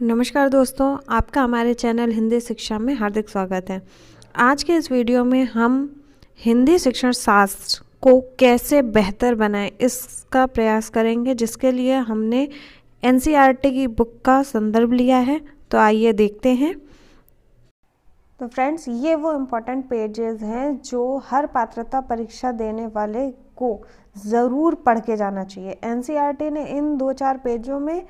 नमस्कार दोस्तों, आपका हमारे चैनल हिंदी शिक्षा में हार्दिक स्वागत है। आज के इस वीडियो में हम हिंदी शिक्षण शास्त्र को कैसे बेहतर बनाएं इसका प्रयास करेंगे, जिसके लिए हमने एनसीईआरटी की बुक का संदर्भ लिया है। तो आइए देखते हैं। तो फ्रेंड्स, ये वो इम्पोर्टेंट पेजेस हैं जो हर पात्रता परीक्षा देने वाले को ज़रूर पढ़ के जाना चाहिए। एनसीईआरटी ने इन 2-4 पेजों में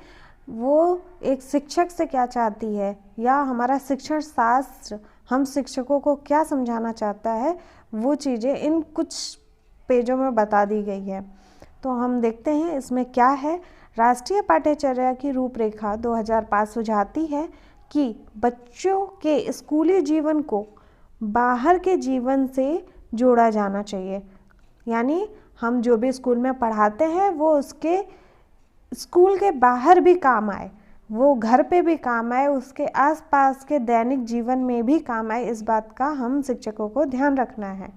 वो एक शिक्षक से क्या चाहती है या हमारा शिक्षण शास्त्र हम शिक्षकों को क्या समझाना चाहता है, वो चीज़ें इन कुछ पेजों में बता दी गई है। तो हम देखते हैं इसमें क्या है। राष्ट्रीय पाठ्यचर्या की रूपरेखा 2005 सुझाती है कि बच्चों के स्कूली जीवन को बाहर के जीवन से जोड़ा जाना चाहिए। यानी हम जो भी स्कूल में पढ़ाते हैं वो उसके स्कूल के बाहर भी काम आए, वो घर पे भी काम आए, उसके आसपास के दैनिक जीवन में भी काम आए। इस बात का हम शिक्षकों को ध्यान रखना है।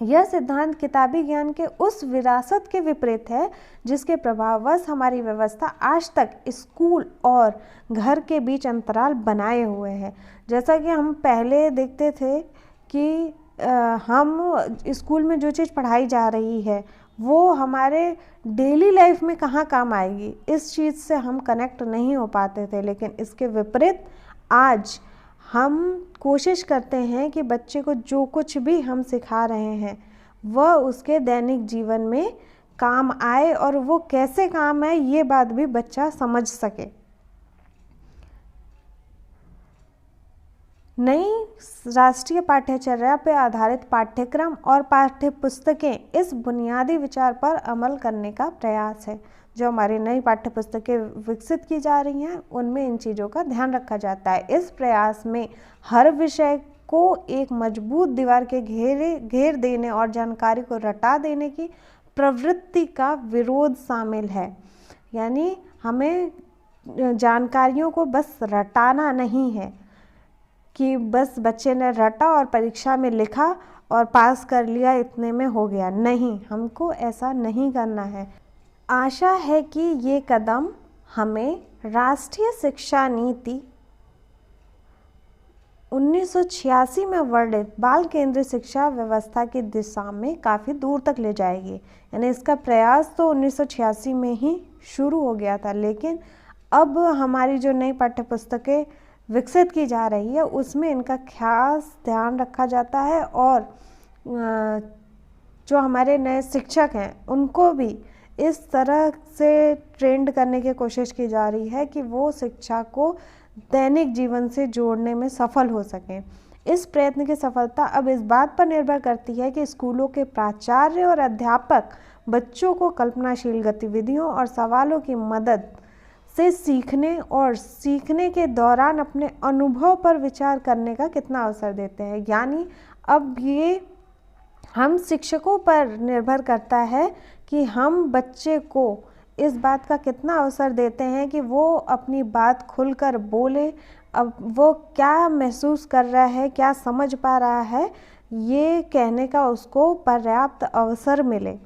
यह सिद्धांत किताबी ज्ञान के उस विरासत के विपरीत है जिसके प्रभाववश हमारी व्यवस्था आज तक स्कूल और घर के बीच अंतराल बनाए हुए है। जैसा कि हम पहले देखते थे कि हम स्कूल में जो चीज़ पढ़ाई जा रही है वो हमारे डेली लाइफ में कहाँ काम आएगी, इस चीज़ से हम कनेक्ट नहीं हो पाते थे। लेकिन इसके विपरीत आज हम कोशिश करते हैं कि बच्चे को जो कुछ भी हम सिखा रहे हैं वह उसके दैनिक जीवन में काम आए, और वो कैसे काम आए ये बात भी बच्चा समझ सके। नई राष्ट्रीय पाठ्यचर्या पर आधारित पाठ्यक्रम और पाठ्य पुस्तकें इस बुनियादी विचार पर अमल करने का प्रयास है। जो हमारी नई पाठ्य पुस्तकें विकसित की जा रही हैं उनमें इन चीज़ों का ध्यान रखा जाता है। इस प्रयास में हर विषय को एक मजबूत दीवार के घेर देने और जानकारी को रटा देने की प्रवृत्ति का विरोध शामिल है। यानी हमें जानकारियों को बस रटाना नहीं है कि बस बच्चे ने रटा और परीक्षा में लिखा और पास कर लिया, इतने में हो गया। नहीं, हमको ऐसा नहीं करना है। आशा है कि ये कदम हमें राष्ट्रीय शिक्षा नीति 1986 में वर्णित बाल केंद्रित शिक्षा व्यवस्था की दिशा में काफ़ी दूर तक ले जाएगी। यानी इसका प्रयास तो 1986 में ही शुरू हो गया था, लेकिन अब हमारी जो नई पाठ्य पुस्तकें विकसित की जा रही है उसमें इनका खास ध्यान रखा जाता है, और जो हमारे नए शिक्षक हैं उनको भी इस तरह से ट्रेंड करने की कोशिश की जा रही है कि वो शिक्षा को दैनिक जीवन से जोड़ने में सफल हो सकें। इस प्रयत्न की सफलता अब इस बात पर निर्भर करती है कि स्कूलों के प्राचार्य और अध्यापक बच्चों को कल्पनाशील गतिविधियों और सवालों की मदद से सीखने और सीखने के दौरान अपने अनुभव पर विचार करने का कितना अवसर देते हैं। यानी अब ये हम शिक्षकों पर निर्भर करता है कि हम बच्चे को इस बात का कितना अवसर देते हैं कि वो अपनी बात खुलकर बोले, अब वो क्या महसूस कर रहा है, क्या समझ पा रहा है, ये कहने का उसको पर्याप्त अवसर मिले।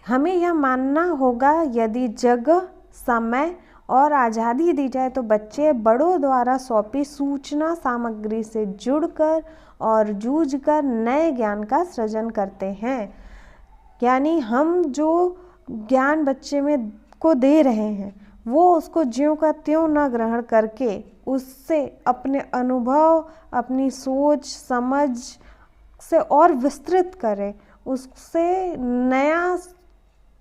हमें यह मानना होगा यदि जगह, समय और आज़ादी दी जाए तो बच्चे बड़ों द्वारा सौंपी सूचना सामग्री से जुड़कर और जूझकर नए ज्ञान का सृजन करते हैं। यानी हम जो ज्ञान बच्चे में को दे रहे हैं वो उसको ज्यों का त्यों न ग्रहण करके उससे अपने अनुभव, अपनी सोच समझ से और विस्तृत करें, उससे नया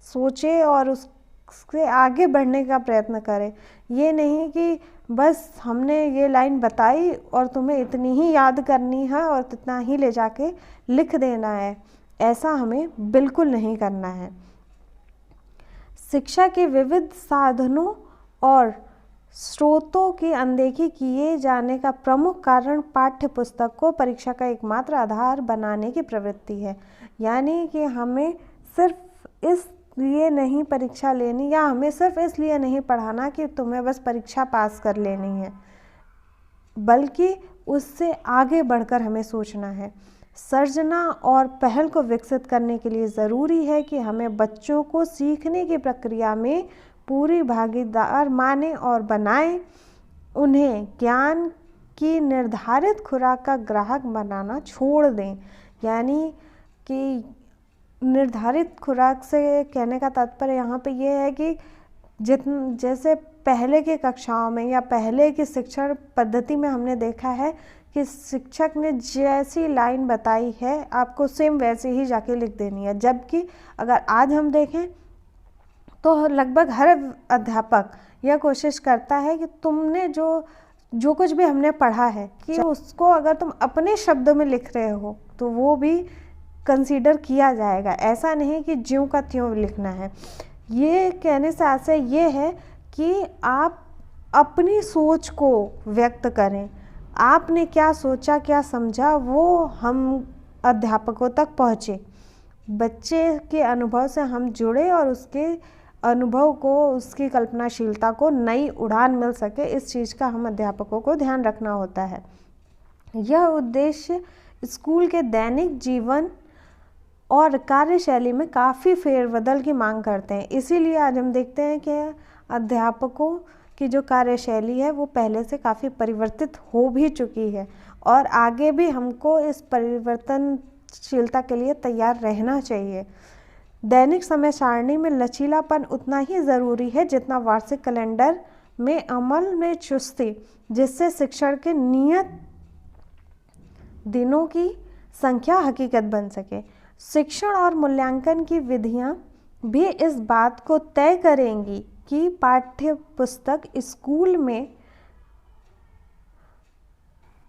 सोचे और उससे आगे बढ़ने का प्रयत्न करें। ये नहीं कि बस हमने ये लाइन बताई और तुम्हें इतनी ही याद करनी है और इतना ही ले जाके लिख देना है, ऐसा हमें बिल्कुल नहीं करना है। शिक्षा के विविध साधनों और स्रोतों की अनदेखी किए जाने का प्रमुख कारण पाठ्य पुस्तक को परीक्षा का एकमात्र आधार बनाने की प्रवृत्ति है। यानी कि हमें सिर्फ इसलिए नहीं परीक्षा लेनी, या हमें सिर्फ इसलिए नहीं पढ़ाना कि तुम्हें बस परीक्षा पास कर लेनी है, बल्कि उससे आगे बढ़कर हमें सोचना है। सर्जना और पहल को विकसित करने के लिए ज़रूरी है कि हमें बच्चों को सीखने की प्रक्रिया में पूरी भागीदार माने और बनाए। उन्हें ज्ञान की निर्धारित खुराक का ग्राहक बनाना छोड़ दें। यानी कि निर्धारित खुराक से कहने का तात्पर्य यहाँ पे ये है कि जैसे पहले की कक्षाओं में या पहले की शिक्षण पद्धति में हमने देखा है कि शिक्षक ने जैसी लाइन बताई है आपको सेम वैसे ही जाके लिख देनी है। जबकि अगर आज हम देखें तो लगभग हर अध्यापक यह कोशिश करता है कि तुमने जो कुछ भी हमने पढ़ा है कि उसको अगर तुम अपने शब्दों में लिख रहे हो तो वो भी कंसीडर किया जाएगा। ऐसा नहीं कि ज्यों का त्यों लिखना है। ये कहने से आशय ये है कि आप अपनी सोच को व्यक्त करें। आपने क्या सोचा, क्या समझा, वो हम अध्यापकों तक पहुँचे। बच्चे के अनुभव से हम जुड़े और उसके अनुभव को, उसकी कल्पनाशीलता को नई उड़ान मिल सके, इस चीज़ का हम अध्यापकों को ध्यान रखना होता है। यह उद्देश्य स्कूल के दैनिक जीवन और कार्यशैली में काफ़ी फेरबदल की मांग करते हैं। इसीलिए आज हम देखते हैं कि अध्यापकों की जो कार्यशैली है वो पहले से काफ़ी परिवर्तित हो भी चुकी है और आगे भी हमको इस परिवर्तनशीलता के लिए तैयार रहना चाहिए। दैनिक समय सारणी में लचीलापन उतना ही ज़रूरी है जितना वार्षिक कैलेंडर में अमल में चुस्ती, जिससे शिक्षण के नियत दिनों की संख्या हकीकत बन सके। शिक्षण और मूल्यांकन की विधियां भी इस बात को तय करेंगी कि पाठ्य पुस्तक स्कूल में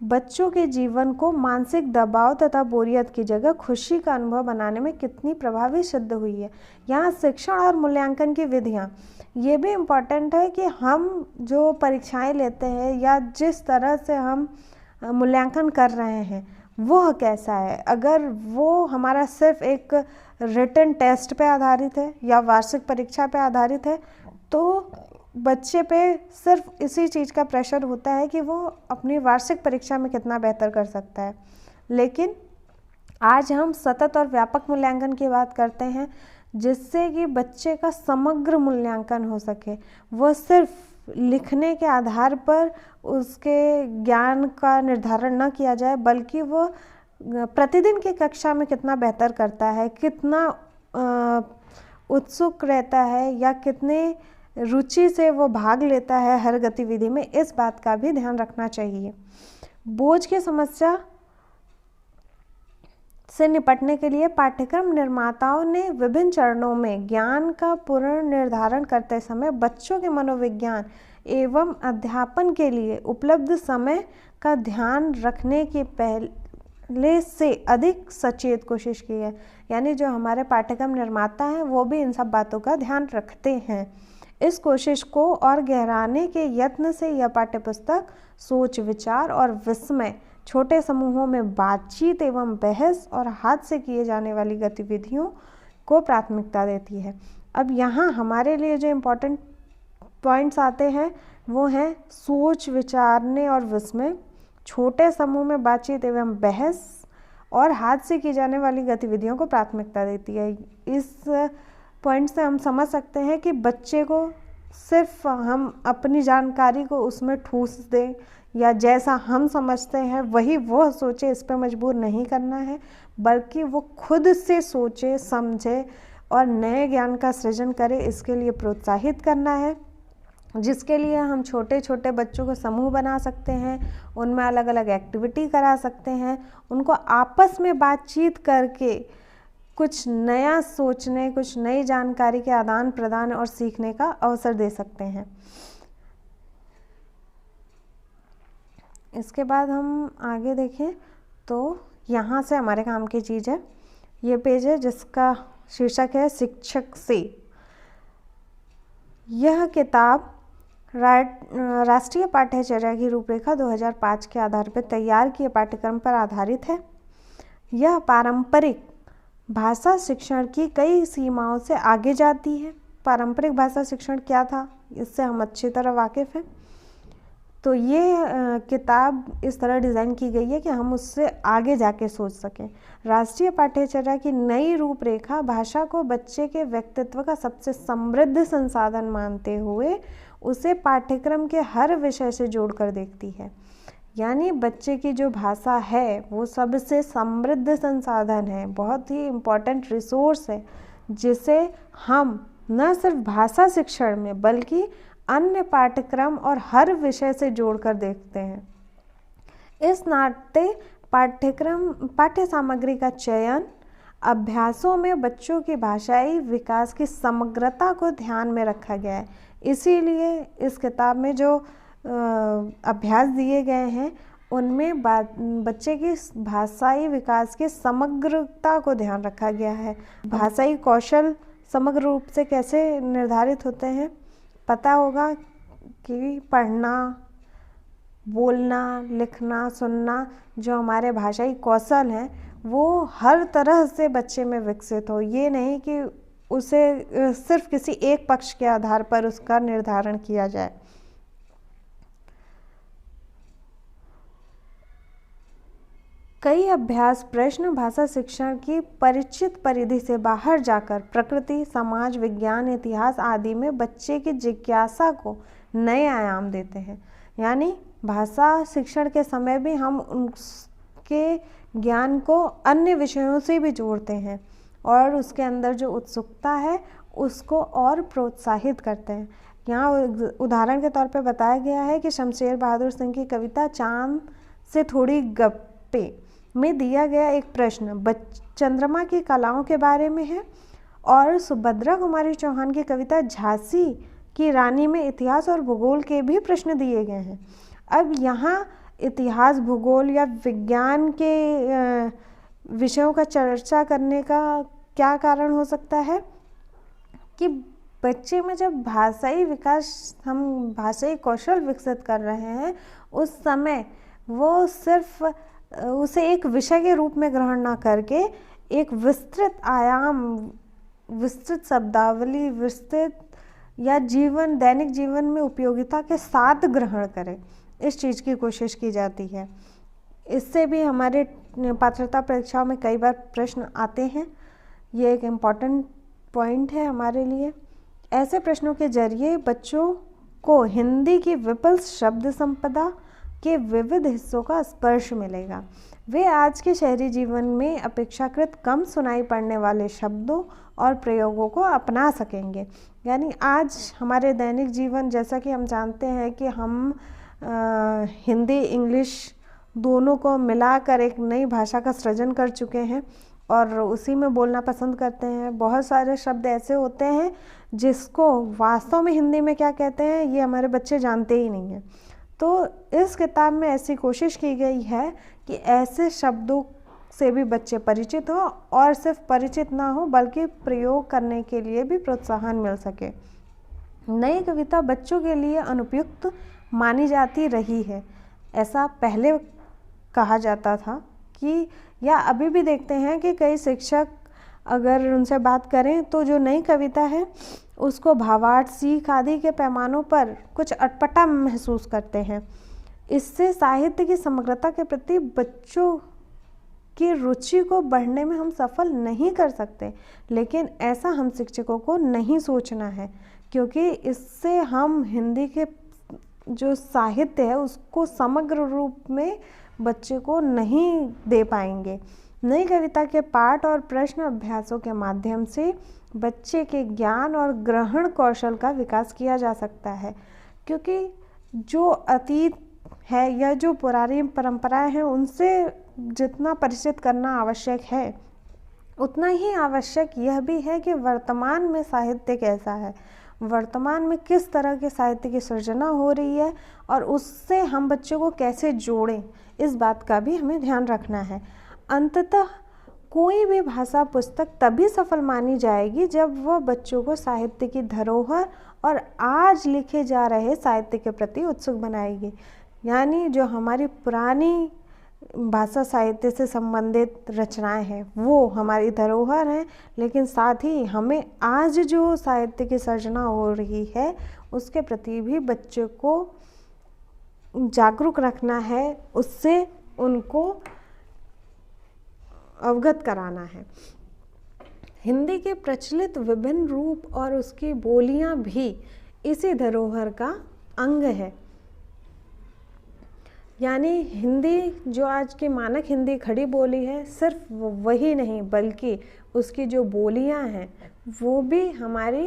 बच्चों के जीवन को मानसिक दबाव तथा बोरियत की जगह खुशी का अनुभव बनाने में कितनी प्रभावी सिद्ध हुई है। यहाँ शिक्षण और मूल्यांकन की विधियाँ ये भी इम्पॉर्टेंट है कि हम जो परीक्षाएं लेते हैं या जिस तरह से हम मूल्यांकन कर रहे हैं वह कैसा है। अगर वो हमारा सिर्फ एक रिटन टेस्ट पे आधारित है या वार्षिक परीक्षा पे आधारित है तो बच्चे पे सिर्फ इसी चीज़ का प्रेशर होता है कि वो अपनी वार्षिक परीक्षा में कितना बेहतर कर सकता है। लेकिन आज हम सतत और व्यापक मूल्यांकन की बात करते हैं जिससे कि बच्चे का समग्र मूल्यांकन हो सके। वो सिर्फ लिखने के आधार पर उसके ज्ञान का निर्धारण न किया जाए बल्कि वो प्रतिदिन की कक्षा में कितना बेहतर करता है, कितना उत्सुक रहता है या कितने रुचि से वो भाग लेता है हर गतिविधि में, इस बात का भी ध्यान रखना चाहिए। बोझ की समस्या से निपटने के लिए पाठ्यक्रम निर्माताओं ने विभिन्न चरणों में ज्ञान का पुनर्निर्धारण करते समय बच्चों के मनोविज्ञान एवं अध्यापन के लिए उपलब्ध समय का ध्यान रखने की पहले से अधिक सचेत कोशिश की है। यानी जो हमारे पाठ्यक्रम निर्माता हैं वो भी इन सब बातों का ध्यान रखते हैं। इस कोशिश को और गहराने के यत्न से यह पाठ्यपुस्तक सोच, विचार और विस्मय, छोटे समूहों में बातचीत एवं बहस और हाथ से किए जाने वाली गतिविधियों को प्राथमिकता देती है। अब यहाँ हमारे लिए जो इम्पोर्टेंट पॉइंट्स आते हैं वो हैं सोच, विचारने और विस्मय, छोटे समूह में बातचीत एवं बहस और हाथ से की जाने वाली गतिविधियों को प्राथमिकता देती है। इस पॉइंट से हम समझ सकते हैं कि बच्चे को सिर्फ हम अपनी जानकारी को उसमें ठूस दें या जैसा हम समझते हैं वही वो सोचे, इस पर मजबूर नहीं करना है बल्कि वो खुद से सोचे, समझे और नए ज्ञान का सृजन करे, इसके लिए प्रोत्साहित करना है। जिसके लिए हम छोटे छोटे बच्चों को समूह बना सकते हैं, उनमें अलग अलग एक्टिविटी करा सकते हैं, उनको आपस में बातचीत करके कुछ नया सोचने, कुछ नई जानकारी के आदान प्रदान और सीखने का अवसर दे सकते हैं। इसके बाद हम आगे देखें तो यहाँ से हमारे काम की चीज़ है, ये पेज है जिसका शीर्षक है शिक्षक से। यह किताब राष्ट्रीय पाठ्यचर्या की रूपरेखा 2005 के आधार पर तैयार किए पाठ्यक्रम पर आधारित है। यह पारंपरिक भाषा शिक्षण की कई सीमाओं से आगे जाती है। पारंपरिक भाषा शिक्षण क्या था इससे हम अच्छी तरह वाकिफ़ हैं। तो ये किताब इस तरह डिज़ाइन की गई है कि हम उससे आगे जाके सोच सकें। राष्ट्रीय पाठ्यचर्या की नई रूपरेखा भाषा को बच्चे के व्यक्तित्व का सबसे समृद्ध संसाधन मानते हुए उसे पाठ्यक्रम के हर विषय से जोड़कर देखती है। यानी बच्चे की जो भाषा है वो सबसे समृद्ध संसाधन है, बहुत ही इम्पोर्टेंट रिसोर्स है, जिसे हम न सिर्फ भाषा शिक्षण में बल्कि अन्य पाठ्यक्रम और हर विषय से जोड़कर देखते हैं। इस नाते पाठ्य सामग्री का चयन अभ्यासों में बच्चों की भाषाई विकास की समग्रता को ध्यान में रखा गया है। इसीलिए इस किताब में जो अभ्यास दिए गए हैं उनमें बच्चे की भाषाई विकास की समग्रता को ध्यान रखा गया है। भाषाई कौशल समग्र रूप से कैसे निर्धारित होते हैं? पता होगा कि पढ़ना, बोलना, लिखना, सुनना, जो हमारे भाषाई कौशल हैं वो हर तरह से बच्चे में विकसित हो। ये नहीं कि उसे सिर्फ किसी एक पक्ष के आधार पर उसका निर्धारण किया जाए। कई अभ्यास प्रश्न भाषा शिक्षण की परिचित परिधि से बाहर जाकर प्रकृति, समाज विज्ञान, इतिहास आदि में बच्चे की जिज्ञासा को नए आयाम देते हैं। यानी भाषा शिक्षण के समय भी हम उनके ज्ञान को अन्य विषयों से भी जोड़ते हैं और उसके अंदर जो उत्सुकता है उसको और प्रोत्साहित करते हैं। यहाँ उदाहरण के तौर पे बताया गया है कि शमशेर बहादुर सिंह की कविता चांद से थोड़ी गप्पे में दिया गया एक प्रश्न चंद्रमा की कलाओं के बारे में है और सुभद्रा कुमारी चौहान की कविता झांसी की रानी में इतिहास और भूगोल के भी प्रश्न दिए गए हैं। अब यहाँ इतिहास, भूगोल या विज्ञान के विषयों का चर्चा करने का क्या कारण हो सकता है कि बच्चे में जब भाषाई विकास, हम भाषाई कौशल विकसित कर रहे हैं, उस समय वो सिर्फ उसे एक विषय के रूप में ग्रहण ना करके एक विस्तृत आयाम, विस्तृत शब्दावली, विस्तृत या दैनिक जीवन में उपयोगिता के साथ ग्रहण करें, इस चीज़ की कोशिश की जाती है। इससे भी हमारे पात्रता परीक्षाओं में कई बार प्रश्न आते हैं। ये एक इम्पॉर्टेंट पॉइंट है हमारे लिए। ऐसे प्रश्नों के जरिए बच्चों को हिंदी की विपुल शब्द संपदा के विविध हिस्सों का स्पर्श मिलेगा। वे आज के शहरी जीवन में अपेक्षाकृत कम सुनाई पड़ने वाले शब्दों और प्रयोगों को अपना सकेंगे। यानी आज हमारे दैनिक जीवन, जैसा कि हम जानते हैं कि हम हिंदी इंग्लिश दोनों को मिलाकर एक नई भाषा का सृजन कर चुके हैं और उसी में बोलना पसंद करते हैं। बहुत सारे शब्द ऐसे होते हैं जिसको वास्तव में हिंदी में क्या कहते हैं ये हमारे बच्चे जानते ही नहीं हैं। तो इस किताब में ऐसी कोशिश की गई है कि ऐसे शब्दों से भी बच्चे परिचित हों और सिर्फ परिचित ना हो बल्कि प्रयोग करने के लिए भी प्रोत्साहन मिल सके। नई कविता बच्चों के लिए अनुपयुक्त मानी जाती रही है, ऐसा पहले कहा जाता था कि, या अभी भी देखते हैं कि कई शिक्षक अगर उनसे बात करें तो जो नई कविता है उसको भावार्थ, सीख आदि के पैमानों पर कुछ अटपटा महसूस करते हैं। इससे साहित्य की समग्रता के प्रति बच्चों की रुचि को बढ़ने में हम सफल नहीं कर सकते, लेकिन ऐसा हम शिक्षकों को नहीं सोचना है, क्योंकि इससे हम हिंदी के जो साहित्य है उसको समग्र रूप में बच्चे को नहीं दे पाएंगे। नई कविता के पाठ और प्रश्न अभ्यासों के माध्यम से बच्चे के ज्ञान और ग्रहण कौशल का विकास किया जा सकता है, क्योंकि जो अतीत है या जो पुरानी परंपराएं हैं उनसे जितना परिचित करना आवश्यक है, उतना ही आवश्यक यह भी है कि वर्तमान में साहित्य कैसा है, वर्तमान में किस तरह के साहित्य की सृजना हो रही है और उससे हम बच्चों को कैसे जोड़ें, इस बात का भी हमें ध्यान रखना है। अंततः कोई भी भाषा पुस्तक तभी सफल मानी जाएगी जब वह बच्चों को साहित्य की धरोहर और आज लिखे जा रहे साहित्य के प्रति उत्सुक बनाएगी। यानी जो हमारी पुरानी भाषा साहित्य से संबंधित रचनाएं हैं वो हमारी धरोहर हैं, लेकिन साथ ही हमें आज जो साहित्य की सृजना हो रही है उसके प्रति भी बच्चों को जागरूक रखना है, उससे उनको अवगत कराना है। हिंदी के प्रचलित विभिन्न रूप और उसकी बोलियां भी इसी धरोहर का अंग है। यानी हिंदी जो आज की मानक हिंदी खड़ी बोली है, सिर्फ वही नहीं बल्कि उसकी जो बोलियां हैं वो भी हमारी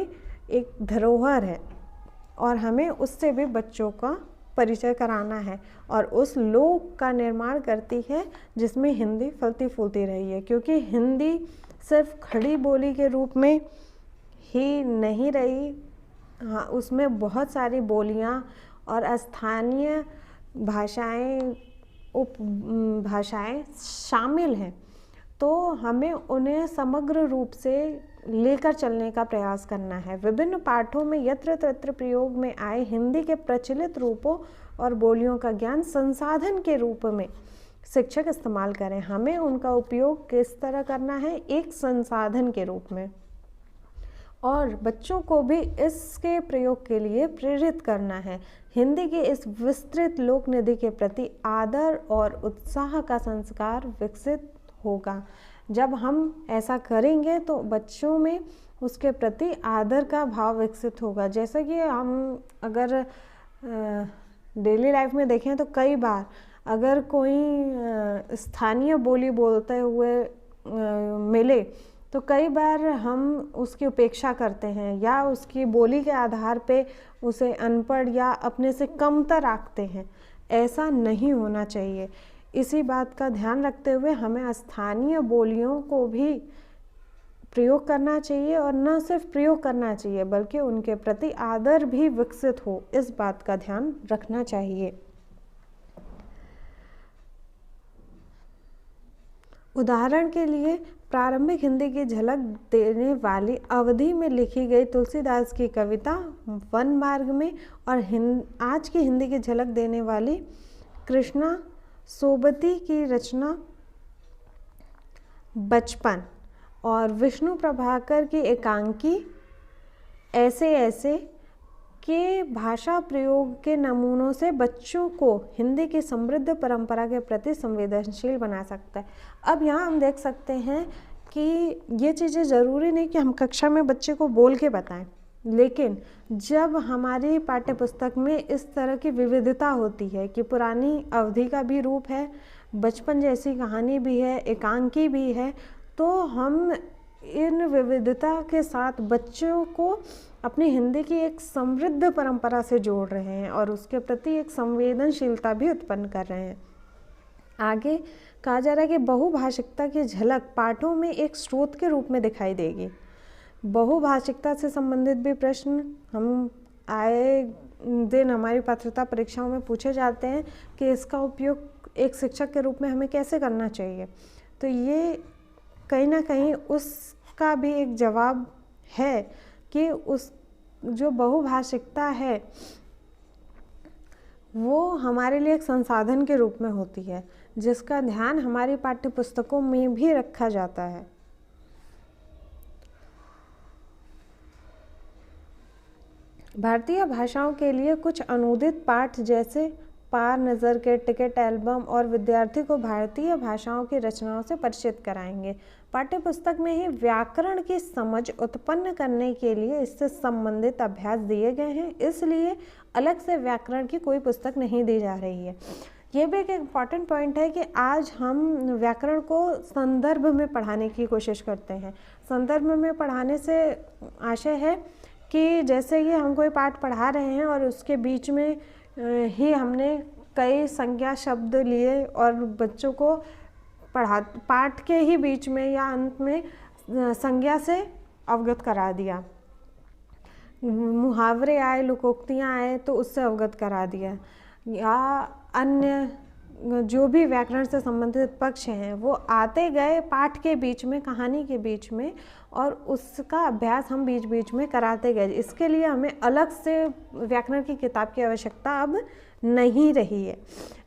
एक धरोहर है और हमें उससे भी बच्चों का परिचय कराना है और उस लोक का निर्माण करती है जिसमें हिंदी फलती फूलती रही है। क्योंकि हिंदी सिर्फ खड़ी बोली के रूप में ही नहीं रही, हाँ, उसमें बहुत सारी बोलियां और स्थानीय भाषाएं, उपभाषाएं शामिल हैं। तो हमें उन्हें समग्र रूप से लेकर चलने का प्रयास करना है। विभिन्न पाठों में यत्र तत्र प्रयोग में आए हिंदी के प्रचलित रूपों और बोलियों का ज्ञान संसाधन के रूप में शिक्षक इस्तेमाल करें। हमें उनका उपयोग किस तरह करना है? एक संसाधन के रूप में, और बच्चों को भी इसके प्रयोग के लिए प्रेरित करना है। हिंदी के इस विस्तृत लोक निधि के प्रति आदर और उत्साह का संस्कार विकसित होगा। जब हम ऐसा करेंगे तो बच्चों में उसके प्रति आदर का भाव विकसित होगा। जैसा कि हम अगर डेली लाइफ में देखें तो कई बार अगर कोई स्थानीय बोली बोलते हुए मिले तो कई बार हम उसकी उपेक्षा करते हैं या उसकी बोली के आधार पे उसे अनपढ़ या अपने से कमतर आंकते हैं। ऐसा नहीं होना चाहिए। इसी बात का ध्यान रखते हुए हमें स्थानीय बोलियों को भी प्रयोग करना चाहिए और न सिर्फ प्रयोग करना चाहिए बल्कि उनके प्रति आदर भी विकसित हो, इस बात का ध्यान रखना चाहिए। उदाहरण के लिए प्रारंभिक हिंदी की झलक देने वाली अवधि में लिखी गई तुलसीदास की कविता वन मार्ग में और आज की हिंदी की झलक देने वाली कृष्णा सोबती की रचना बचपन और विष्णु प्रभाकर की एकांकी ऐसे ऐसे के भाषा प्रयोग के नमूनों से बच्चों को हिंदी की समृद्ध परंपरा के प्रति संवेदनशील बना सकता है। अब यहाँ हम देख सकते हैं कि ये चीज़ें ज़रूरी नहीं कि हम कक्षा में बच्चे को बोल के बताएं, लेकिन जब हमारी पाठ्यपुस्तक में इस तरह की विविधता होती है कि पुरानी अवधि का भी रूप है, बचपन जैसी कहानी भी है, एकांकी भी है, तो हम इन विविधता के साथ बच्चों को अपनी हिंदी की एक समृद्ध परंपरा से जोड़ रहे हैं और उसके प्रति एक संवेदनशीलता भी उत्पन्न कर रहे हैं। आगे कहा जा रहा है कि बहुभाषिकता की झलक पाठों में एक स्रोत के रूप में दिखाई देगी। बहुभाषिकता से संबंधित भी प्रश्न हम आए दिन हमारी पात्रता परीक्षाओं में पूछे जाते हैं कि इसका उपयोग एक शिक्षक के रूप में हमें कैसे करना चाहिए। तो ये कहीं ना कहीं उसका भी एक जवाब है कि उस जो बहुभाषिकता है वो हमारे लिए एक संसाधन के रूप में होती है, जिसका ध्यान हमारी पाठ्यपुस्तकों में भी रखा जाता है। भारतीय भाषाओं के लिए कुछ अनुदित पाठ जैसे पार नज़र के टिकट एल्बम और विद्यार्थी को भारतीय भाषाओं की रचनाओं से परिचित कराएंगे। पाठ्यपुस्तक में ही व्याकरण की समझ उत्पन्न करने के लिए इससे संबंधित अभ्यास दिए गए हैं, इसलिए अलग से व्याकरण की कोई पुस्तक नहीं दी जा रही है। ये भी एक इम्पॉर्टेंट पॉइंट है कि आज हम व्याकरण को संदर्भ में पढ़ाने की कोशिश करते हैं। संदर्भ में पढ़ाने से आशय है कि जैसे कि हम कोई पाठ पढ़ा रहे हैं और उसके बीच में ही हमने कई संज्ञा शब्द लिए और बच्चों को पाठ के ही बीच में या अंत में संज्ञा से अवगत करा दिया, मुहावरे आए, लोकोक्तियाँ आए तो उससे अवगत करा दिया, या अन्य जो भी व्याकरण से संबंधित पक्ष हैं वो आते गए पाठ के बीच में, कहानी के बीच में, और उसका अभ्यास हम बीच बीच में कराते गए। इसके लिए हमें अलग से व्याकरण की किताब की आवश्यकता अब नहीं रही है।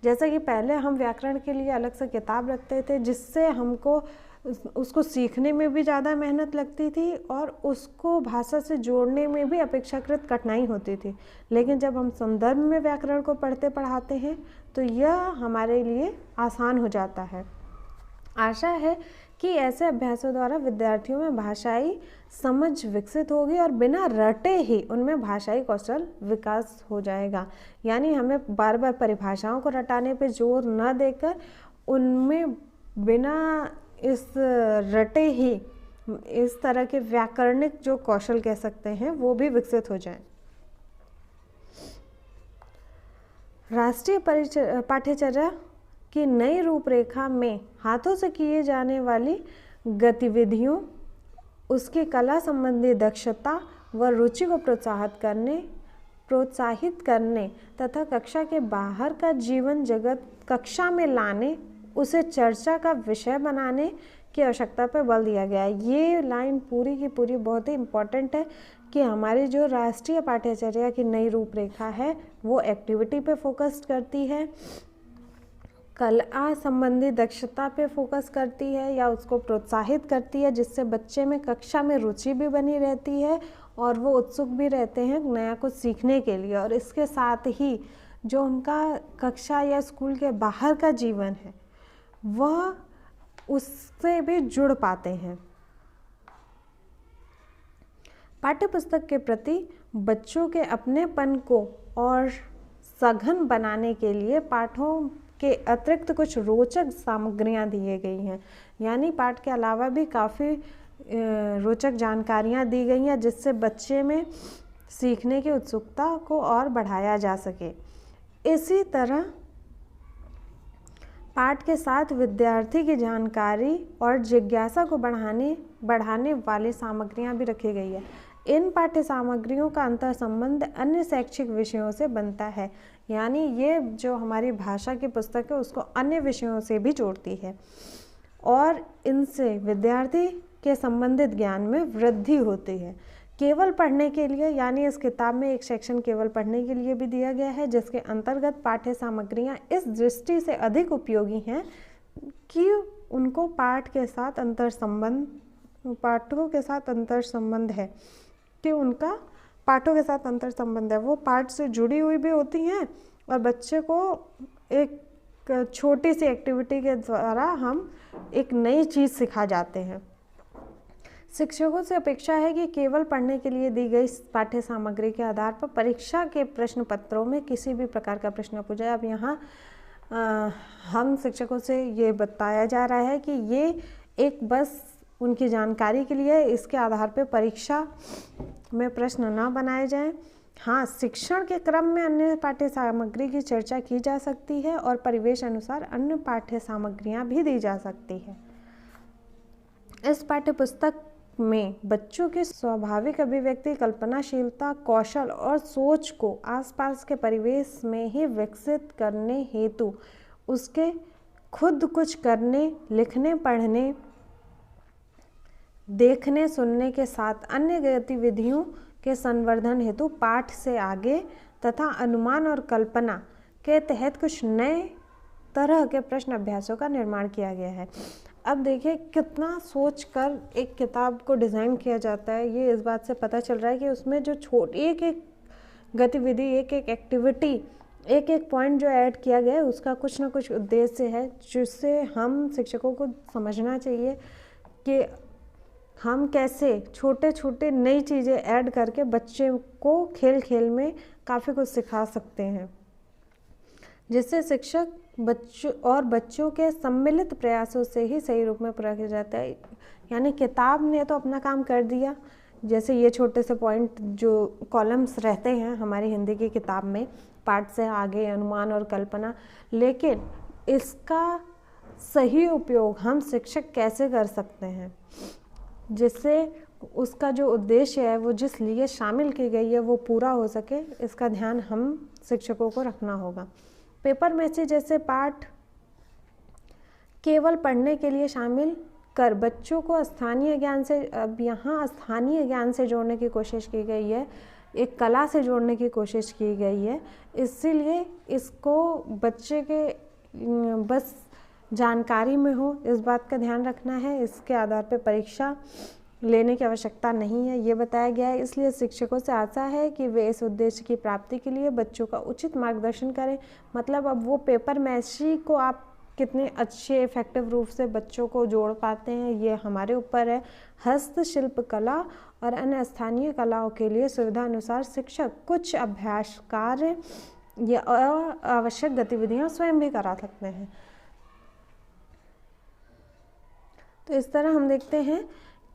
जैसे कि पहले हम व्याकरण के लिए अलग से किताब रखते थे जिससे हमको उसको सीखने में भी ज़्यादा मेहनत लगती थी और उसको भाषा से जोड़ने में भी अपेक्षाकृत कठिनाई होती थी। लेकिन जब हम संदर्भ में व्याकरण को पढ़ते पढ़ाते हैं तो यह हमारे लिए आसान हो जाता है। आशा है कि ऐसे अभ्यासों द्वारा विद्यार्थियों में भाषाई समझ विकसित होगी और बिना रटे ही उनमें भाषाई कौशल विकास हो जाएगा। यानी हमें बार बार परिभाषाओं को रटाने पे जोर न देकर उनमें बिना इस रटे ही इस तरह के व्याकरणिक जो कौशल कह सकते हैं वो भी विकसित हो जाएं। राष्ट्रीय पाठ्यचर्या की नई रूपरेखा में हाथों से किए जाने वाली गतिविधियों, उसकी कला संबंधी दक्षता व रुचि को प्रोत्साहित करने तथा कक्षा के बाहर का जीवन जगत कक्षा में लाने, उसे चर्चा का विषय बनाने की आवश्यकता पर बल दिया गया है। ये लाइन पूरी की पूरी बहुत ही इम्पॉर्टेंट है कि हमारी जो राष्ट्रीय पाठ्यचर्या की नई रूपरेखा है वो एक्टिविटी पे फोकस करती है, कला संबंधी दक्षता पे फोकस करती है या उसको प्रोत्साहित करती है, जिससे बच्चे में कक्षा में रुचि भी बनी रहती है और वो उत्सुक भी रहते हैं नया कुछ सीखने के लिए। और इसके साथ ही जो उनका कक्षा या स्कूल के बाहर का जीवन है वह उससे भी जुड़ पाते हैं। पाठ्यपुस्तक के प्रति बच्चों के अपनेपन को और सघन बनाने के लिए पाठों के अतिरिक्त कुछ रोचक सामग्रियां दी गई हैं। यानी पाठ के अलावा भी काफ़ी रोचक जानकारियां दी गई हैं जिससे बच्चे में सीखने की उत्सुकता को और बढ़ाया जा सके। इसी तरह पाठ के साथ विद्यार्थी की जानकारी और जिज्ञासा को बढ़ाने वाली सामग्रियां भी रखी गई है। इन पाठ्य सामग्रियों का अंतर संबंध अन्य शैक्षिक विषयों से बनता है। यानी ये जो हमारी भाषा की पुस्तक है उसको अन्य विषयों से भी जोड़ती है और इनसे विद्यार्थी के संबंधित ज्ञान में वृद्धि होती है। केवल पढ़ने के लिए, यानी इस किताब में एक सेक्शन केवल पढ़ने के लिए भी दिया गया है जिसके अंतर्गत पाठ्य सामग्रियाँ इस दृष्टि से अधिक उपयोगी हैं कि उनको पाठों के साथ अंतर संबंध है कि उनका पाठों के साथ अंतर संबंध है, वो पाठ से जुड़ी हुई भी होती हैं और बच्चे को एक छोटी सी एक्टिविटी के द्वारा हम एक नई चीज़ सिखा जाते हैं। शिक्षकों से अपेक्षा है कि केवल पढ़ने के लिए दी गई पाठ्य सामग्री के आधार पर परीक्षा के प्रश्न पत्रों में किसी भी प्रकार का प्रश्न पूछा जाए। अब यहाँ हम शिक्षकों से ये बताया जा रहा है कि ये एक बस उनकी जानकारी के लिए इसके आधार पर परीक्षा में प्रश्न न बनाए जाएं। हाँ, शिक्षण के क्रम में अन्य पाठ्य सामग्री की चर्चा की जा सकती है और परिवेश अनुसार अन्य पाठ्य सामग्रियाँ भी दी जा सकती है। इस पाठ्य पुस्तक में बच्चों के स्वाभाविक अभिव्यक्ति, कल्पनाशीलता, कौशल और सोच को आसपास के परिवेश में ही विकसित करने हेतु उसके खुद कुछ करने, लिखने, पढ़ने, देखने, सुनने के साथ अन्य गतिविधियों के संवर्धन हेतु पाठ से आगे तथा अनुमान और कल्पना के तहत कुछ नए तरह के प्रश्न अभ्यासों का निर्माण किया गया है। अब देखिए कितना सोचकर एक किताब को डिज़ाइन किया जाता है, ये इस बात से पता चल रहा है कि उसमें जो एक एक गतिविधि, एक एक एक्टिविटी, एक एक पॉइंट जो ऐड किया गया है उसका कुछ ना कुछ उद्देश्य है, जिससे हम शिक्षकों को समझना चाहिए कि हम कैसे छोटे छोटे नई चीज़ें ऐड करके बच्चे को खेल खेल में काफ़ी कुछ सिखा सकते हैं, जिससे शिक्षक बच्चों के सम्मिलित प्रयासों से ही सही रूप में पूरा किया जाता है। यानी किताब ने तो अपना काम कर दिया, जैसे ये छोटे से पॉइंट जो कॉलम्स रहते हैं हमारी हिंदी की किताब में, पाठ से आगे, अनुमान और कल्पना, लेकिन इसका सही उपयोग हम शिक्षक कैसे कर सकते हैं जिससे उसका जो उद्देश्य है वो जिस लिए शामिल की गई है वो पूरा हो सके, इसका ध्यान हम शिक्षकों को रखना होगा। पेपर में से जैसे पाठ केवल पढ़ने के लिए शामिल कर बच्चों को स्थानीय ज्ञान से, अब यहाँ स्थानीय ज्ञान से जोड़ने की कोशिश की गई है, एक कला से जोड़ने की कोशिश की गई है, इसीलिए इसको बच्चे के बस जानकारी में हो, इस बात का ध्यान रखना है। इसके आधार पर परीक्षा लेने की आवश्यकता नहीं है, ये बताया गया है। इसलिए शिक्षकों से आशा है कि वे इस उद्देश्य की प्राप्ति के लिए बच्चों का उचित मार्गदर्शन करें। मतलब अब वो पेपर मैची को आप कितने अच्छे इफेक्टिव रूप से बच्चों को जोड़ पाते हैं, ये हमारे ऊपर है। हस्तशिल्प कला और अन्य स्थानीय कलाओं के लिए सुविधा अनुसार शिक्षक कुछ अभ्यास कार्य या आवश्यक गतिविधियां स्वयं भी करा सकते हैं। तो इस तरह हम देखते हैं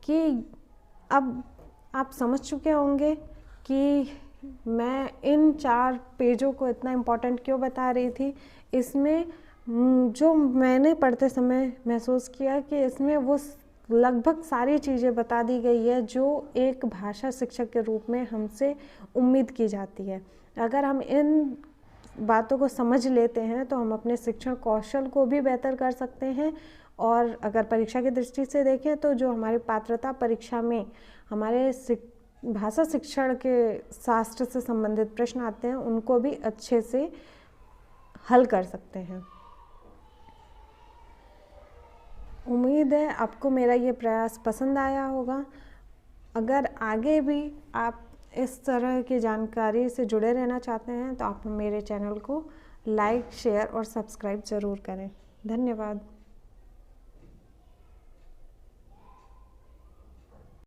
कि अब आप समझ चुके होंगे कि मैं इन 4 पेजों को इतना इम्पोर्टेंट क्यों बता रही थी। इसमें जो मैंने पढ़ते समय महसूस किया कि इसमें वो लगभग सारी चीज़ें बता दी गई है जो एक भाषा शिक्षक के रूप में हमसे उम्मीद की जाती है। अगर हम इन बातों को समझ लेते हैं तो हम अपने शिक्षण कौशल को भी बेहतर कर सकते हैं। और अगर परीक्षा की दृष्टि से देखें तो जो हमारी पात्रता परीक्षा में हमारे भाषा शिक्षण के शास्त्र से संबंधित प्रश्न आते हैं, उनको भी अच्छे से हल कर सकते हैं। उम्मीद है आपको मेरा ये प्रयास पसंद आया होगा। अगर आगे भी आप इस तरह की जानकारी से जुड़े रहना चाहते हैं तो आप मेरे चैनल को लाइक, शेयर और सब्सक्राइब ज़रूर करें। धन्यवाद।